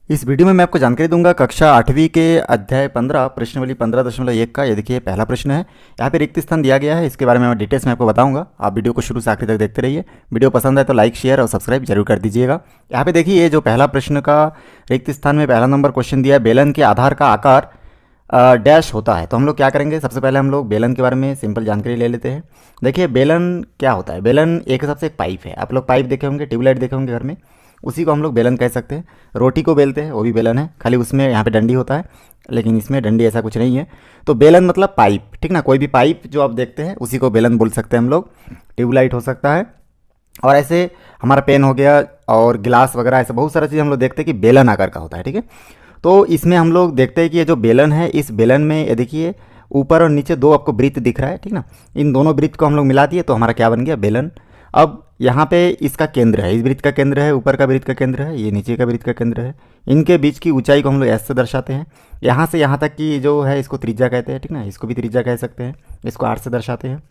इस वीडियो में मैं आपको जानकारी दूंगा कक्षा 8वीं के अध्याय 15 प्रश्नावली 15.1 का। ये देखिए पहला प्रश्न है। यहाँ पे रिक्त स्थान दिया गया है, इसके बारे में मैं डिटेल्स में आपको बताऊंगा। आप वीडियो को शुरू से आखिर तक देखते रहिए। वीडियो पसंद आए तो लाइक शेयर और सब्सक्राइब जरूर कर दीजिएगा। यहाँ पे देखिए ये जो पहला प्रश्न का रिक्त स्थान में पहला नंबर क्वेश्चन दिया है, बेलन के आधार का आकार डैश होता है। तो हम लोग क्या करेंगे, सबसे पहले हम लोग बेलन के बारे में सिंपल जानकारी ले लेते हैं। देखिए बेलन क्या होता है। बेलन एक हिसाब से एक पाइप है। आप लोग पाइप देखे होंगे, ट्यूबलाइट देखे होंगे घर में, उसी को हम लोग बेलन कह सकते हैं। रोटी को बेलते हैं वो भी बेलन है, खाली उसमें यहाँ पे डंडी होता है, लेकिन इसमें डंडी ऐसा कुछ नहीं है। तो बेलन मतलब पाइप, ठीक ना। कोई भी पाइप जो आप देखते हैं उसी को बेलन बोल सकते हैं हम लोग। ट्यूबलाइट हो सकता है, और ऐसे हमारा पेन हो गया और गिलास वगैरह, ऐसे बहुत सारा चीज़ हम लोग देखते हैं कि बेलन आकार का होता है, ठीक है। तो इसमें हम लोग देखते हैं कि ये जो बेलन है, इस बेलन में ये देखिए ऊपर और नीचे दो आपको वृत्त दिख रहा है, ठीक ना। इन दोनों वृत्त को हम लोग मिला दिए तो हमारा क्या बन गया, बेलन। अब यहाँ पे इसका केंद्र है, इस वृत्त का केंद्र है, ऊपर का वृत्त का केंद्र है, ये नीचे का वृत्त का केंद्र है। इनके बीच की ऊंचाई को हम लोग एस से दर्शाते हैं। यहाँ से यहाँ तक की जो है इसको त्रिज्या कहते हैं, ठीक ना। इसको भी त्रिज्या कह सकते हैं, इसको आर से दर्शाते हैं।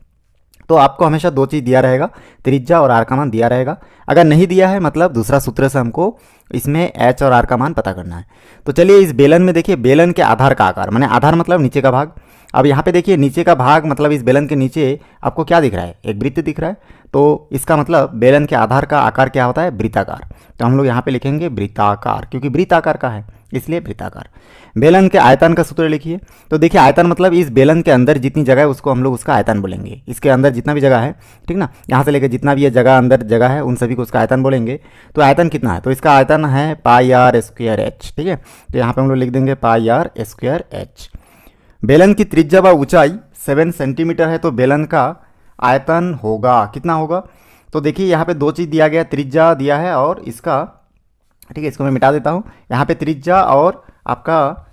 तो आपको हमेशा दो चीज़ दिया रहेगा, त्रिज्या और आर का मान दिया रहेगा। अगर नहीं दिया है मतलब दूसरा सूत्र से हमको इसमें एच और आर का मान पता करना है। तो चलिए इस बेलन में देखिए, बेलन के आधार का आकार, माने आधार मतलब नीचे का भाग। अब यहाँ पे देखिए नीचे का भाग मतलब इस बेलन के नीचे आपको क्या दिख रहा है, एक वृत्त दिख रहा है। तो इसका मतलब बेलन के आधार का आकार क्या होता है, वृत्ताकार। तो हम लोग यहाँ पे लिखेंगे वृत्ताकार, क्योंकि वृत्त आकार का है इसलिए वृत्ताकार। बेलन के आयतन का सूत्र लिखिए। तो देखिए आयतन मतलब इस बेलन के अंदर जितनी जगह है उसको हम लोग उसका आयतन बोलेंगे। इसके अंदर जितना भी जगह है, ठीक ना, यहाँ से लेकर जितना भी ये जगह अंदर जगह है उन सभी को उसका आयतन बोलेंगे। तो आयतन कितना है, तो इसका आयतन है पाई आर स्क्वायर एच, ठीक है। तो यहाँ पे हम लोग लिख देंगे पाई आर स्क्वायर एच। बेलन की त्रिज्या व ऊंचाई 7 सेंटीमीटर है, तो बेलन का आयतन होगा कितना होगा। तो देखिए यहाँ पे दो चीज़ दिया गया, त्रिज्या दिया है और इसका, ठीक है, इसको मैं मिटा देता हूँ। यहाँ पे त्रिज्या और आपका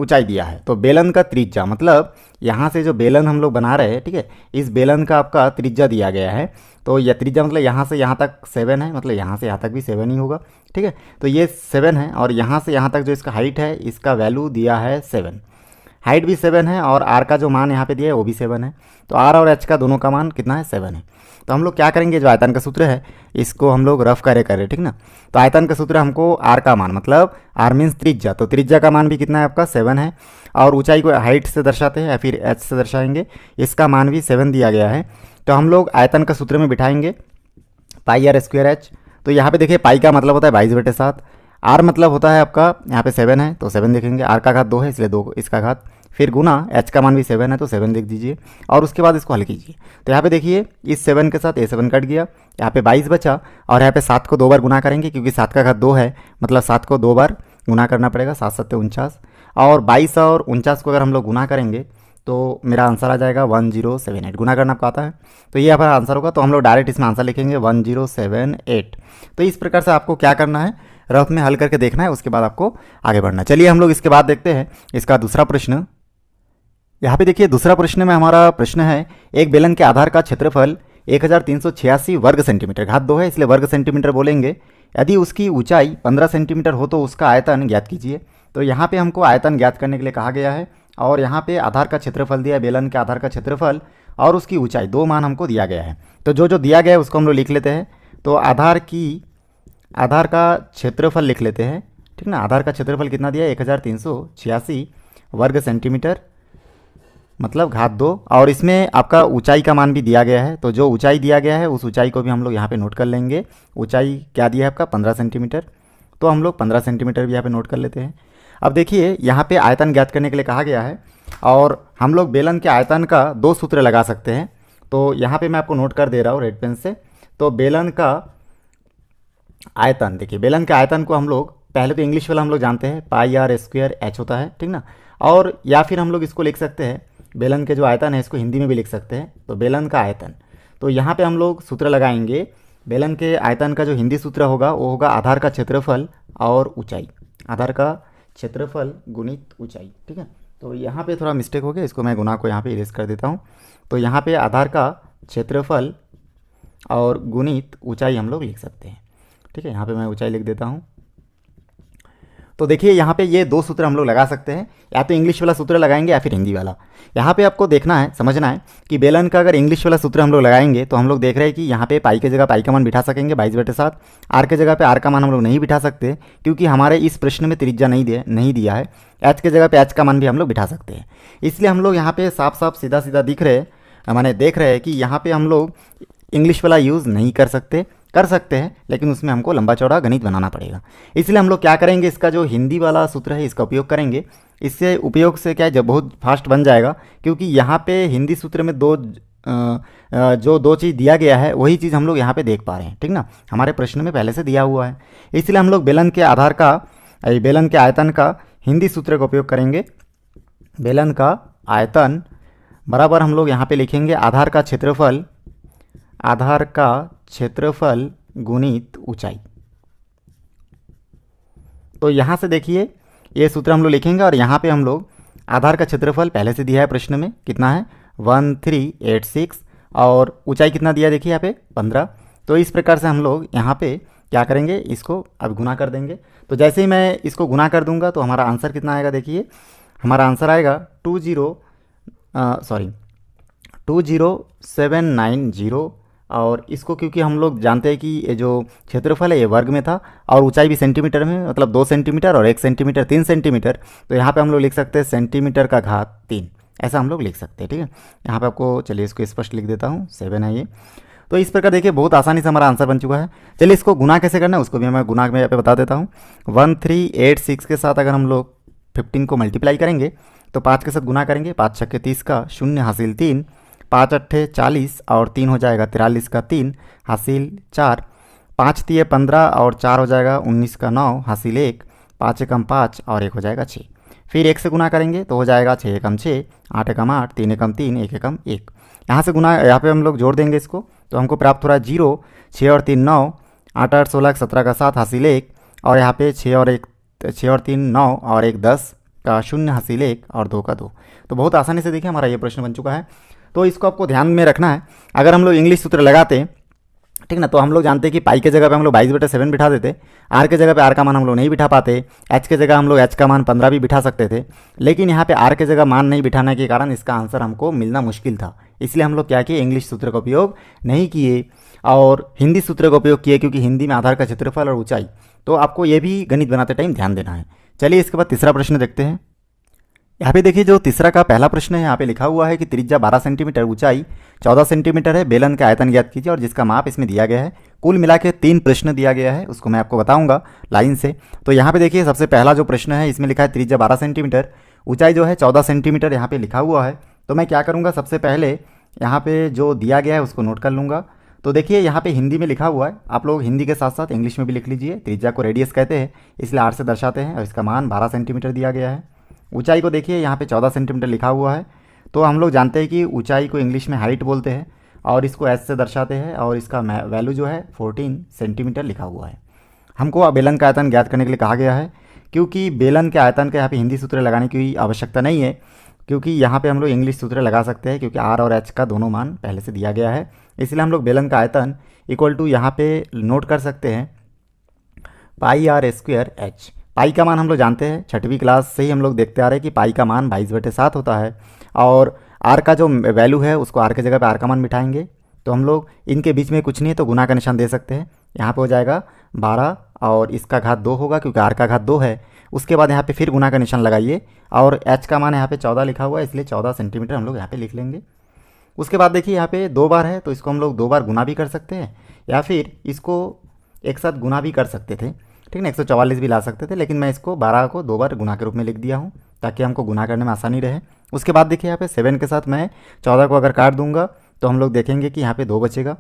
ऊंचाई दिया है। तो बेलन का त्रिज्या मतलब यहाँ से जो बेलन हम लोग बना रहे हैं, ठीक है, इस बेलन का आपका त्रिज्या दिया गया है। तो यह त्रिज्या मतलब यहाँ से यहाँ तक 7 है, मतलब यहाँ से यहाँ तक भी 7 ही होगा, ठीक है। तो ये 7 है, और यहाँ से यहाँ तक जो इसका हाइट है, इसका वैल्यू दिया है 7। हाइट भी 7 है, और आर का जो मान यहाँ पे दिया है वो भी 7 है। तो आर और एच का दोनों का मान कितना है, 7 है। तो हम लोग क्या करेंगे, जो आयतन का सूत्र है इसको हम लोग रफ कार्य करें, ठीक ना। तो आयतन का सूत्र हमको आर का मान, मतलब आर मीन्स त्रिज्या, तो त्रिज्या का मान भी कितना है आपका 7 है। और ऊंचाई को हाइट से दर्शाते हैं या फिर एच से दर्शाएंगे, इसका मान भी 7 दिया गया है। तो हम लोग आयतन का सूत्र में बिठाएंगे पाई आर स्क्वायर एच। तो यहाँ पे देखिए पाई का मतलब होता है 22/7, आर मतलब होता है आपका यहाँ पे 7 है तो 7 देखेंगे, आर का घात 2 है इसलिए 2 इसका घात, फिर गुना एच का मान भी 7 है तो 7 लिख दीजिए, और उसके बाद इसको हल कीजिए। तो यहाँ पे देखिए इस 7 के साथ ये 7 कट गया, यहाँ पे 22 बचा, और यहाँ पे 7 को 2 बार गुना करेंगे क्योंकि 7 का घात 2 है, मतलब 7 को 2 बार गुना करना पड़ेगा, 7 7 49, और 22 और 49 को अगर हम लोग गुना करेंगे तो मेरा आंसर आ जाएगा 1078। गुना करना आपको आता है तो ये हमारा आंसर होगा। तो हम लोग डायरेक्ट इसमें आंसर लिखेंगे 1078। तो इस प्रकार से आपको क्या करना है, रफ में हल करके देखना है, उसके बाद आपको आगे बढ़ना है। चलिए हम लोग इसके बाद देखते हैं इसका दूसरा प्रश्न। यहाँ पे देखिए दूसरा प्रश्न में हमारा प्रश्न है, एक बेलन के आधार का क्षेत्रफल 1386 वर्ग सेंटीमीटर, घात 2 है इसलिए वर्ग सेंटीमीटर बोलेंगे। यदि उसकी ऊंचाई 15 सेंटीमीटर हो तो उसका आयतन ज्ञात कीजिए। तो यहाँ पे हमको आयतन ज्ञात करने के लिए कहा गया है, और यहाँ पे आधार का क्षेत्रफल दिया है, बेलन के आधार का क्षेत्रफल और उसकी ऊंचाई, दो मान हमको दिया गया है। तो जो जो दिया गया है उसको हम लोग लिख लेते हैं। तो आधार का क्षेत्रफल लिख लेते हैं, ठीक ना। आधार का क्षेत्रफल कितना दिया है, 1386 वर्ग सेंटीमीटर, मतलब घात 2, और इसमें आपका ऊंचाई का मान भी दिया गया है। तो जो ऊंचाई दिया गया है उस ऊंचाई को भी हम लोग यहाँ पे नोट कर लेंगे। ऊंचाई क्या दिया है आपका 15 सेंटीमीटर, तो हम लोग 15 सेंटीमीटर भी यहाँ पे नोट कर लेते हैं। अब देखिए यहाँ पे आयतन ज्ञात करने के लिए कहा गया है, और हम लोग बेलन के आयतन का दो सूत्र लगा सकते हैं। तो यहाँ पे मैं आपको नोट कर दे रहा हूँ रेड पेन से। तो बेलन का आयतन, देखिए बेलन के आयतन को हम लोग पहले तो इंग्लिश वाला हम लोग जानते हैं, पाई आर स्क्वायर एच होता है, ठीक ना। और या फिर हम लोग इसको लिख सकते हैं, बेलन के जो आयतन है इसको हिंदी में भी लिख सकते हैं, तो बेलन का आयतन। तो यहाँ पे हम लोग सूत्र लगाएंगे, बेलन के आयतन का जो हिंदी सूत्र होगा वो होगा आधार का क्षेत्रफल और ऊंचाई, आधार का क्षेत्रफल गुणित ऊंचाई, ठीक है। तो यहाँ पे थोड़ा मिस्टेक हो गया, इसको मैं गुना को यहाँ पे इरेज कर देता हूँ। तो यहाँ पे आधार का क्षेत्रफल और गुणित ऊंचाई हम लोग लिख सकते हैं, ठीक है। यहाँ पे मैं ऊंचाई लिख देता हूँ। तो देखिए यहाँ पे ये दो सूत्र हम लोग लगा सकते हैं, या तो इंग्लिश वाला सूत्र लगाएंगे या फिर हिंदी वाला। यहाँ पे आपको देखना है, समझना है कि बेलन का अगर इंग्लिश वाला सूत्र हम लोग लगाएंगे तो हम लोग देख रहे हैं कि यहाँ पे पाई की जगह पाई का मान बिठा सकेंगे 22/7। आर के जगह पे आर का मान हम लोग नहीं बिठा सकते, क्योंकि हमारे इस प्रश्न में त्रिज्या नहीं दिया है। एच के जगह पे एच का मान भी हम लोग बिठा सकते हैं। इसलिए हम लोग यहाँ पे साफ साफ सीधा सीधा दिख रहे हैं, माने देख रहे हैं कि यहाँ पे हम लोग इंग्लिश वाला यूज़ नहीं कर सकते हैं, लेकिन उसमें हमको लंबा चौड़ा गणित बनाना पड़ेगा। इसलिए हम लोग क्या करेंगे, इसका जो हिंदी वाला सूत्र है इसका उपयोग करेंगे। इससे उपयोग से क्या है, जब बहुत फास्ट बन जाएगा, क्योंकि यहाँ पे हिंदी सूत्र में जो दो चीज़ दिया गया है वही चीज़ हम लोग यहाँ पे देख पा रहे हैं, ठीक ना, हमारे प्रश्न में पहले से दिया हुआ है। इसलिए हम लोग बेलन के आयतन का हिंदी सूत्र का उपयोग करेंगे। बेलन का आयतन बराबर हम लोग यहाँ पे लिखेंगे आधार का क्षेत्रफल गुणित ऊंचाई। तो यहाँ से देखिए ये सूत्र हम लोग लिखेंगे, और यहाँ पे हम लोग आधार का क्षेत्रफल पहले से दिया है प्रश्न में, कितना है 1386, और ऊंचाई कितना दिया है देखिए यहाँ पे 15। तो इस प्रकार से हम लोग यहाँ पे क्या करेंगे, इसको अब गुना कर देंगे। तो जैसे ही मैं इसको गुना कर दूंगा तो हमारा आंसर कितना आएगा, देखिए हमारा आंसर आएगा 20790। और इसको क्योंकि हम लोग जानते हैं कि ये जो क्षेत्रफल है ये वर्ग में था, और ऊंचाई भी सेंटीमीटर में, मतलब 2 सेंटीमीटर और 1 सेंटीमीटर 3 सेंटीमीटर, तो यहाँ पे हम लोग लिख सकते हैं सेंटीमीटर का घात 3, ऐसा हम लोग लिख सकते हैं, ठीक है। यहाँ पे आपको चलिए इसको स्पष्ट लिख देता हूँ, 7 है ये। तो इस प्रकार देखिए बहुत आसानी से हमारा आंसर बन चुका है। चलिए इसको गुना कैसे करना है उसको भी मैं गुना में यहाँ पे बता देता हूँ। 1386 के साथ अगर हम लोग 15 को मल्टीप्लाई करेंगे तो 5 के साथ गुना करेंगे, 5 छक्के 30 का 0 हासिल 3, 5 अट्ठे 40 और 3 हो जाएगा 43 का 3 हासिल 4, 5 तिये 15 और 4 हो जाएगा 19 का 9 हासिल 1, 5 एकम 5 और 1 हो जाएगा 6। फिर 1 से गुना करेंगे तो हो जाएगा 6 एकम 6, 8 एकम 8, 3 एकम 3, 1 एकम 1। यहाँ से गुना, यहाँ पे हम लोग जोड़ देंगे इसको, तो हमको प्राप्त हो रहा है 0, 6 और 3 9, 8 8 16 17 का 7 हासिल 1, और यहाँ पे 6 और 3 9 और 1 10 का 0 हासिल 1 और 2 का 2। तो बहुत आसानी से देखिए हमारा ये प्रश्न बन चुका है। तो इसको आपको ध्यान में रखना है। अगर हम लोग इंग्लिश सूत्र लगाते, ठीक ना, तो हम लोग जानते हैं कि पाई के जगह पे हम लोग 22/7 बिठा देते, आर के जगह पे आर का मान हम लोग नहीं बिठा पाते, एच के जगह हम लोग एच का मान 15 भी बिठा सकते थे, लेकिन यहाँ पे आर के जगह मान नहीं बिठाने के कारण इसका आंसर हमको मिलना मुश्किल था। इसलिए हम लोग क्या किए, इंग्लिश सूत्र का उपयोग नहीं किए और हिंदी सूत्र का उपयोग किए, क्योंकि हिंदी में आधार का क्षेत्रफल और ऊंचाई। तो आपको ये भी गणित बनाते टाइम ध्यान देना है। चलिए इसके बाद तीसरा प्रश्न देखते हैं। यहाँ पे देखिए जो तीसरा का पहला प्रश्न है, यहाँ पे लिखा हुआ है कि त्रिज्या 12 सेंटीमीटर, ऊंचाई 14 सेंटीमीटर है, बेलन का आयतन ज्ञात कीजिए, और जिसका माप इसमें दिया गया है। कुल मिला के 3 प्रश्न दिया गया है, उसको मैं आपको बताऊंगा लाइन से। तो यहाँ पे देखिए सबसे पहला जो प्रश्न है इसमें लिखा है त्रिज्या 12 सेंटीमीटर, ऊंचाई जो है 14 सेंटीमीटर यहाँ पे लिखा हुआ है। तो मैं क्या करूँगा, सबसे पहले यहाँ पे जो दिया गया है उसको नोट कर लूँगा। तो देखिए यहाँ पे हिंदी में लिखा हुआ है, आप लोग हिंदी के साथ साथ इंग्लिश में भी लिख लीजिए। त्रिज्या को रेडियस कहते हैं, इसलिए आर से दर्शाते हैं, और इसका मान 12 सेंटीमीटर दिया गया है। ऊंचाई को देखिए यहाँ पे 14 सेंटीमीटर लिखा हुआ है। तो हम लोग जानते हैं कि ऊंचाई को इंग्लिश में हाइट बोलते हैं, और इसको एस से दर्शाते हैं, और इसका वैल्यू जो है 14 सेंटीमीटर लिखा हुआ है। हमको बेलन का आयतन ज्ञात करने के लिए कहा गया है, क्योंकि बेलन के आयतन का यहाँ पे हिंदी सूत्र लगाने की आवश्यकता नहीं है, क्योंकि यहाँ पे हम लोग इंग्लिश सूत्र लगा सकते हैं, क्योंकि आर और एच का दोनों मान पहले से दिया गया है। इसलिए हम लोग बेलन का आयतन इक्वल टू यहाँ पे नोट कर सकते हैं पाई आर स्क्वायर एच। पाई का मान हम लोग जानते हैं, 6वीं क्लास से ही हम लोग देखते आ रहे हैं कि पाई का मान 22/7 होता है, और आर का जो वैल्यू है उसको आर के जगह पे आर का मान बिठाएंगे। तो हम लोग इनके बीच में कुछ नहीं है तो गुना का निशान दे सकते हैं। यहाँ पे हो जाएगा 12 और इसका घात 2 होगा, क्योंकि आर का घात 2 है। उसके बाद यहाँ पे फिर गुना का निशान लगाइए, और एच का मान यहाँ पे 14 लिखा हुआ है, इसलिए 14 सेंटीमीटर हम लोग यहाँ पे लिख लेंगे। उसके बाद देखिए यहाँ पे 2 बार है, तो इसको हम लोग 2 बार गुना भी कर सकते हैं, या फिर इसको एक साथ गुना भी कर सकते थे, ठीक ना, 144 भी ला सकते थे, लेकिन मैं इसको 12 को 2 बार गुना के रूप में लिख दिया हूँ, ताकि हमको गुना करने में आसानी रहे। उसके बाद देखिए यहाँ पे 7 के साथ मैं 14 को अगर काट दूंगा तो हम लोग देखेंगे कि यहाँ पे 2 बचेगा।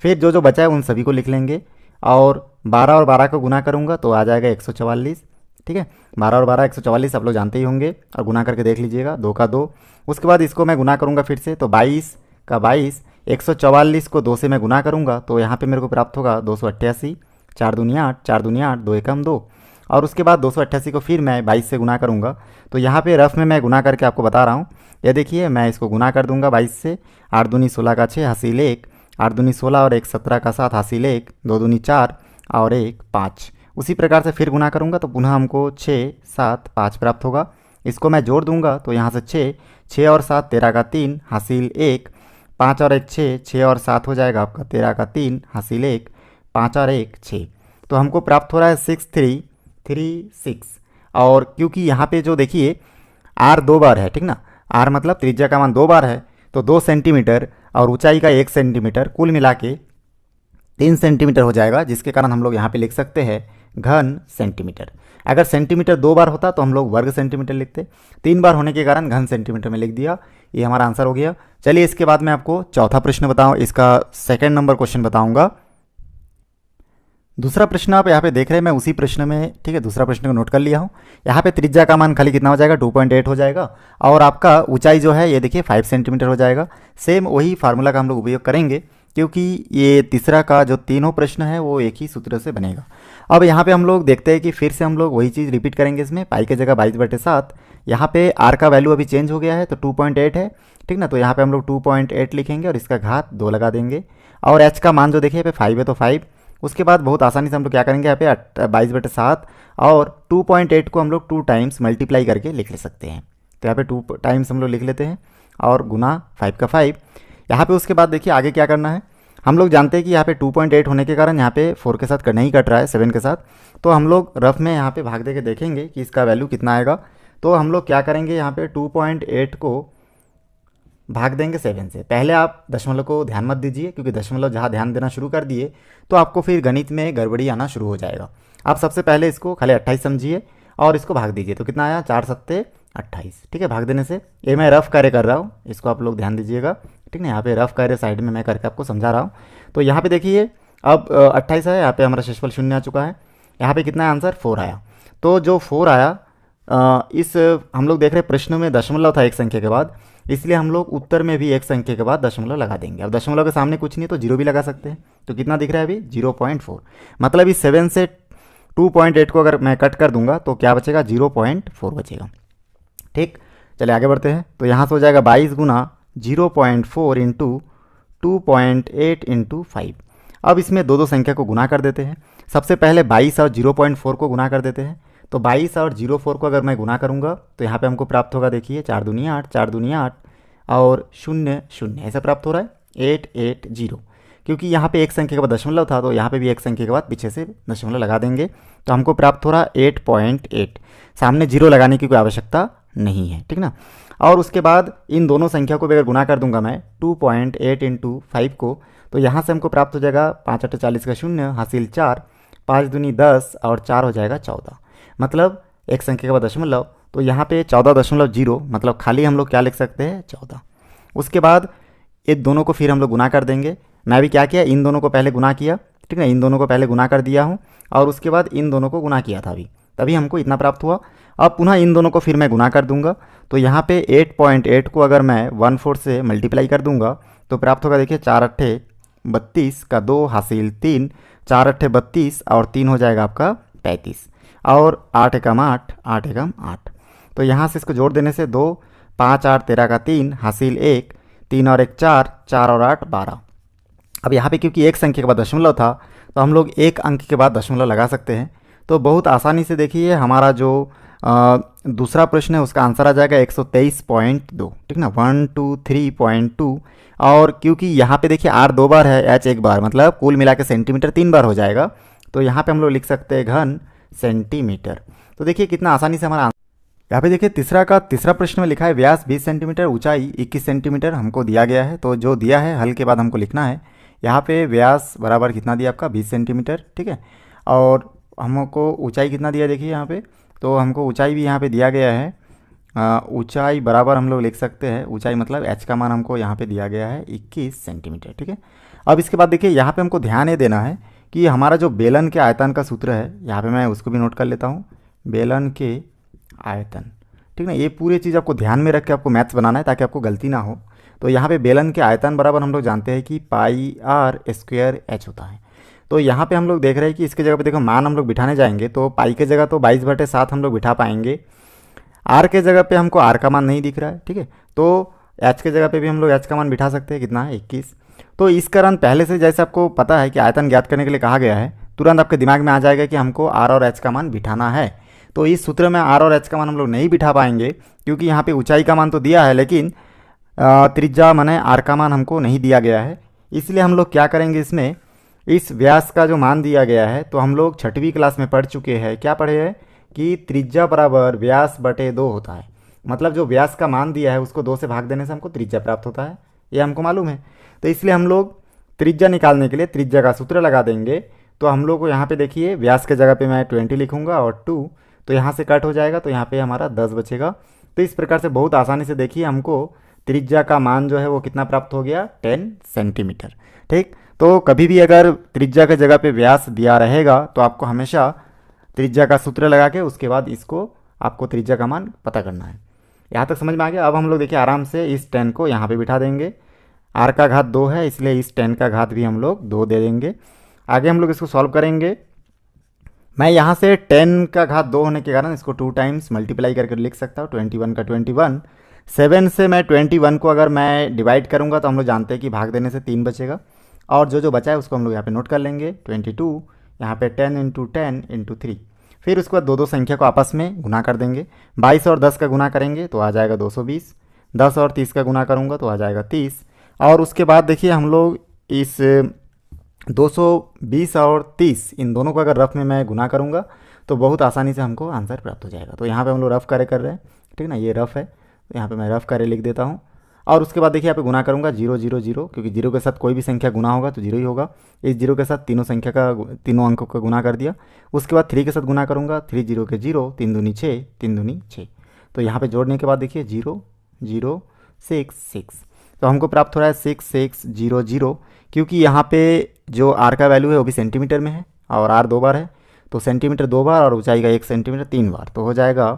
फिर जो जो बचा है उन सभी को लिख लेंगे, और 12 और 12 को गुना करूँगा तो आ जाएगा 144, ठीक है। 12 और 12 144 आप लोग जानते ही होंगे, और गुना करके देख लीजिएगा, 2 का 2। उसके बाद इसको मैं गुना करूँगा फिर से, तो 22 का 22, 144 को 2 से मैं गुना करूँगा तो यहाँ पे मेरे को प्राप्त होगा 288, 4 दूनी 8, 4 दूनी 8, 2 एकम 2। और उसके बाद 288 को फिर मैं 22 से गुना करूँगा। तो यहाँ पे रफ में मैं गुना करके आपको बता रहा हूँ। ये देखिए मैं इसको गुना कर दूंगा 22 से, 8 दूनी 16 का 6 हासिल 1, 8 दूनी 16 और 1 17 का 7 हासिल 1, 2 दूनी 4 और 1 5। उसी प्रकार से फिर गुना करूँगा तो पुनः हमको 6, 7, 5 प्राप्त होगा। इसको मैं जोड़ दूंगा तो यहाँ से 6, 6 और 7 13 का 3 हासिल 1, 5 और 1 6, 6 और 7 हो जाएगा आपका 13 का 3 हासिल 1, 5 और 1 6। तो हमको प्राप्त हो रहा है 6336। और क्योंकि यहाँ पे जो देखिए आर 2 बार है, ठीक ना, आर मतलब त्रिज्या का मान 2 बार है, तो 2 सेंटीमीटर और ऊंचाई का 1 सेंटीमीटर, कुल मिला के 3 सेंटीमीटर हो जाएगा, जिसके कारण हम लोग यहाँ पे लिख सकते हैं घन सेंटीमीटर। अगर सेंटीमीटर 2 बार होता तो हम लोग वर्ग सेंटीमीटर लिखते, 3 बार होने के कारण घन सेंटीमीटर में लिख दिया। ये हमारा आंसर हो गया। चलिए इसके बाद मैं आपको चौथा प्रश्न बताऊँ, इसका सेकेंड नंबर क्वेश्चन बताऊँगा। दूसरा प्रश्न आप यहाँ पे देख रहे हैं, मैं उसी प्रश्न में, ठीक है, दूसरा प्रश्न को नोट कर लिया हूँ। यहाँ पे त्रिज्या का मान खाली कितना हो जाएगा, 2.8 हो जाएगा, और आपका ऊंचाई जो है ये देखिए 5 सेंटीमीटर हो जाएगा। सेम वही फार्मूला का हम लोग उपयोग करेंगे, क्योंकि ये तीसरा का जो तीनों प्रश्न है वो एक ही सूत्र से बनेगा। अब यहाँ पे हम लोग देखते हैं कि फिर से हम लोग वही चीज़ रिपीट करेंगे इसमें, पाई की जगह 22/7। यहाँ पे आर का वैल्यू अभी चेंज हो गया है तो 2.8 है, ठीक ना, तो यहाँ पे हम लोग 2.8 लिखेंगे और इसका घात 2 लगा देंगे। और एच का मान जो देखिए यहाँ पे 5 है तो 5। उसके बाद बहुत आसानी से हम लोग क्या करेंगे, यहाँ पे 22/7 और 2.8 को हम लोग 2 टाइम्स मल्टीप्लाई करके लिख ले सकते हैं। तो यहाँ पे 2 टाइम्स हम लोग लिख लेते हैं और गुना 5 का 5। यहाँ पे उसके बाद देखिए आगे क्या करना है, हम लोग जानते हैं कि यहाँ पे 2.8 होने के कारण यहाँ पे 4 के साथ नहीं कट रहा है, 7 के साथ, तो हम लोग रफ में यहाँ पे भाग दे के देखेंगे कि इसका वैल्यू कितना आएगा। तो हम लोग क्या करेंगे, यहाँ पे 2.8 को भाग देंगे 7 से। पहले आप दशमलव को ध्यान मत दीजिए, क्योंकि दशमलव जहाँ ध्यान देना शुरू कर दिए तो आपको फिर गणित में गड़बड़ी आना शुरू हो जाएगा। आप सबसे पहले इसको खाली 28 समझिए और इसको भाग दीजिए, तो कितना आया, 4 सत्ते 28, ठीक है। भाग देने से, ये मैं रफ कार्य कर रहा हूँ, इसको आप लोग ध्यान दीजिएगा, ठीक है। यहाँ पे रफ कार्य साइड में मैं करके आपको समझा रहा हूँ। तो यहाँ पे देखिए अब 28 है, यहाँ पे हमारा शेषफल 0 आ चुका है। यहाँ पे कितना आंसर 4 आया। तो जो 4 आया, इस हम लोग देख रहे प्रश्न में दशमलव था एक संख्या के बाद, इसलिए हम लोग उत्तर में भी एक संख्या के बाद दशमलव लगा देंगे। अब दशमलव के सामने कुछ नहीं तो 0 भी लगा सकते हैं। तो कितना दिख रहा है अभी, 0.4। मतलब इस 7 से 2.8 को अगर मैं कट कर दूंगा तो क्या बचेगा, 0.4 बचेगा, ठीक। चलिए आगे बढ़ते हैं। तो यहाँ से हो जाएगा 22 गुना 0.4 इंटू 2.8 इंटू 5। अब इसमें दो संख्या को गुना कर देते हैं। सबसे पहले 22 और 0.4 को गुना कर देते हैं। तो 22 और 0.4 को अगर मैं गुना करूंगा तो यहाँ पे हमको प्राप्त होगा, देखिए 4 दूनी 8, 4 दूनी 8 और 0 0, ऐसा प्राप्त हो रहा है 880। क्योंकि यहाँ पे एक संख्या के बाद दशमलव था तो यहाँ पे भी एक संख्या के बाद पीछे से दशमलव लगा देंगे, तो हमको प्राप्त हो रहा 8.8। सामने 0 लगाने की कोई आवश्यकता नहीं है, ठीक ना। और उसके बाद इन दोनों संख्या को भी अगर गुना कर दूंगा मैं 2.8 इंटू 5 को, तो यहाँ से हमको प्राप्त हो जाएगा 5 8 40 का 0 हासिल 4, 5 दूनी 10 और 4 हो जाएगा 14। मतलब एक संख्या के बाद दशमलव, तो यहाँ पे 14.0, मतलब खाली हम लोग क्या लिख सकते हैं, 14। उसके बाद इन दोनों को फिर हम लोग गुना कर देंगे। मैं भी क्या किया, इन दोनों को पहले गुना किया, ठीक है, इन दोनों को पहले गुना कर दिया हूँ और उसके बाद इन दोनों को गुना किया था अभी, तभी हमको इतना प्राप्त हुआ। अब पुनः इन दोनों को फिर मैं गुना कर दूंगा। तो यहाँ पे 8.8 को अगर मैं 1/4 से मल्टीप्लाई कर दूंगा तो प्राप्त होगा, देखिए 4 8 32 का 2 हासिल 3, 4 8 32 और 3 हो जाएगा आपका 35 और 8 एकम 8, 8 एकम 8। तो यहाँ से इसको जोड़ देने से 2 5 8 13 का 3 हासिल 1, 3 और 1 4, 4 और 8 12। अब यहाँ पे क्योंकि एक संख्या के बाद दशमलव था तो हम लोग एक अंक के बाद दशमलव लगा सकते हैं। तो बहुत आसानी से देखिए हमारा जो दूसरा प्रश्न है उसका आंसर आ जाएगा 123.2, ठीक ना, 123.2। और क्योंकि यहाँ पे देखिए आर 2 बार है, एच 1 बार, मतलब कुल मिला के सेंटीमीटर 3 बार हो जाएगा। तो यहाँ पे हम लोग लिख सकते हैं घन सेंटीमीटर। तो देखिए कितना आसानी से हमारा यहाँ पे देखिए तीसरा प्रश्न में लिखा है व्यास 20 सेंटीमीटर, ऊंचाई 21 सेंटीमीटर हमको दिया गया है। तो जो दिया है हल के बाद हमको लिखना है। यहाँ पे व्यास बराबर कितना दिया आपका, 20 सेंटीमीटर, ठीक है। और हमको ऊंचाई कितना दिया, देखिए यहाँ पे, तो हमको ऊंचाई भी यहाँ पे दिया गया है। ऊंचाई बराबर हम लोग लिख सकते हैं, ऊंचाई मतलब एच का मान हमको यहाँ पे दिया गया है 21 सेंटीमीटर, ठीक है। अब इसके बाद देखिए यहाँ पे हमको ध्यान ये देना है कि हमारा जो बेलन के आयतन का सूत्र है, यहाँ पे मैं उसको भी नोट कर लेता हूँ, बेलन के आयतन, ठीक ना। ये पूरी चीज़ आपको ध्यान में रख के आपको मैथ्स बनाना है ताकि आपको गलती ना हो। तो यहाँ पे बेलन के आयतन बराबर हम लोग जानते हैं कि पाई आर स्क्वायर एच होता है। तो यहाँ पे हम लोग देख रहे हैं कि इसके जगह पे देखो मान हम लोग बिठाने जाएंगे तो पाई के जगह तो 22/7 हम लोग बिठा पाएंगे। आर के जगह पे हमको आर का मान नहीं दिख रहा है, ठीक है। तो एच के जगह पे भी हम लोग एच का मान बिठा सकते हैं, कितना है 21। तो इस कारण पहले से जैसे आपको पता है कि आयतन ज्ञात करने के लिए कहा गया है, तुरंत आपके दिमाग में आ जाएगा कि हमको आर और एच का मान बिठाना है। तो इस सूत्र में आर और एच का मान हम लोग नहीं बिठा पाएंगे, क्योंकि यहाँ पे ऊंचाई का मान तो दिया है, लेकिन त्रिज्या माने आर का मान हमको नहीं दिया गया है। इसलिए हम लोग क्या करेंगे, इसमें इस व्यास का जो मान दिया गया है, तो हम लोग 6वीं क्लास में पढ़ चुके हैं, क्या पढ़े हैं कि त्रिज्या बराबर व्यास बटे 2 होता है। मतलब जो व्यास का मान दिया है उसको 2 से भाग देने से हमको त्रिज्या प्राप्त होता है, ये हमको मालूम है। तो इसलिए हम लोग त्रिज्या निकालने के लिए त्रिज्या का सूत्र लगा देंगे। तो हम लोग को यहाँ पे देखिए व्यास के जगह पे मैं 20 लिखूँगा और 2, तो यहाँ से कट हो जाएगा, तो यहाँ पे हमारा 10 बचेगा। तो इस प्रकार से बहुत आसानी से देखिए हमको त्रिज्या का मान जो है वो कितना प्राप्त हो गया, 10 सेंटीमीटर। ठीक, तो कभी भी अगर त्रिज्या के जगह पे व्यास दिया रहेगा तो आपको हमेशा त्रिज्या का सूत्र लगा के उसके बाद इसको आपको त्रिज्या का मान पता करना है। यहाँ तक समझ में आ गया। अब हम लोग देखिए आराम से इस 10 को यहाँ पे बिठा देंगे। आर का घात 2 है, इसलिए इस 10 का घात भी हम लोग 2 दे देंगे। आगे हम लोग इसको सॉल्व करेंगे। मैं यहाँ से 10 का घात 2 होने के कारण इसको 2 टाइम्स मल्टीप्लाई करके लिख सकता हूँ। 21 का 21, 7 से मैं 21 को अगर मैं डिवाइड करूँगा तो हम लोग जानते हैं कि भाग देने से 3 बचेगा, और जो बचा है उसको हम लोग यहाँ पे नोट कर लेंगे। 22 यहाँ पे 10 × 10 × 3, फिर उसके बाद दो संख्या को आपस में गुना कर देंगे। 22 और 10 का गुना करेंगे तो आ जाएगा 220, 10 और 30 का गुना करूँगा तो आ जाएगा 30, और उसके बाद देखिए हम लोग इस 220 और 30 इन दोनों को अगर रफ में मैं गुना करूँगा तो बहुत आसानी से हमको आंसर प्राप्त हो जाएगा। तो यहाँ पे हम लोग रफ कार्य कर रहे हैं, ठीक ना, ये रफ है, तो यहाँ पे मैं रफ कार्य लिख देता हूँ। और उसके बाद देखिए यहाँ पे गुना करूँगा 0 0 0, क्योंकि 0 के साथ कोई भी संख्या गुना होगा तो 0 ही होगा। इस 0 के साथ तीनों अंकों का गुना कर दिया। उसके बाद 3 के साथ गुना करूँगा, 3 0 के 0, 3 दूनी 6, 3 दूनी 6। तो यहाँ पे जोड़ने के बाद देखिए 0 0 6 6, तो हमको प्राप्त हो रहा है 6600, क्योंकि यहाँ पे जो आर का वैल्यू है वो भी सेंटीमीटर में है और आर 2 बार है, तो सेंटीमीटर 2 बार और ऊंचाई का 1 सेंटीमीटर 3 बार, तो हो जाएगा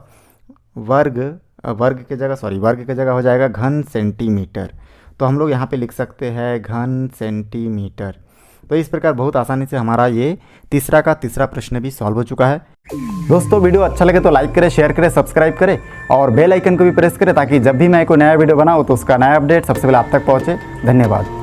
वर्ग के जगह हो जाएगा घन सेंटीमीटर। तो हम लोग यहाँ पे लिख सकते हैं घन सेंटीमीटर। तो इस प्रकार बहुत आसानी से हमारा ये तीसरा प्रश्न भी सॉल्व हो चुका है। दोस्तों वीडियो अच्छा लगे तो लाइक करें, शेयर करें, सब्सक्राइब करें और बेल आइकन को भी प्रेस करें, ताकि जब भी मैं कोई नया वीडियो बनाऊँ तो उसका नया अपडेट सबसे पहले आप तक पहुँचे। धन्यवाद।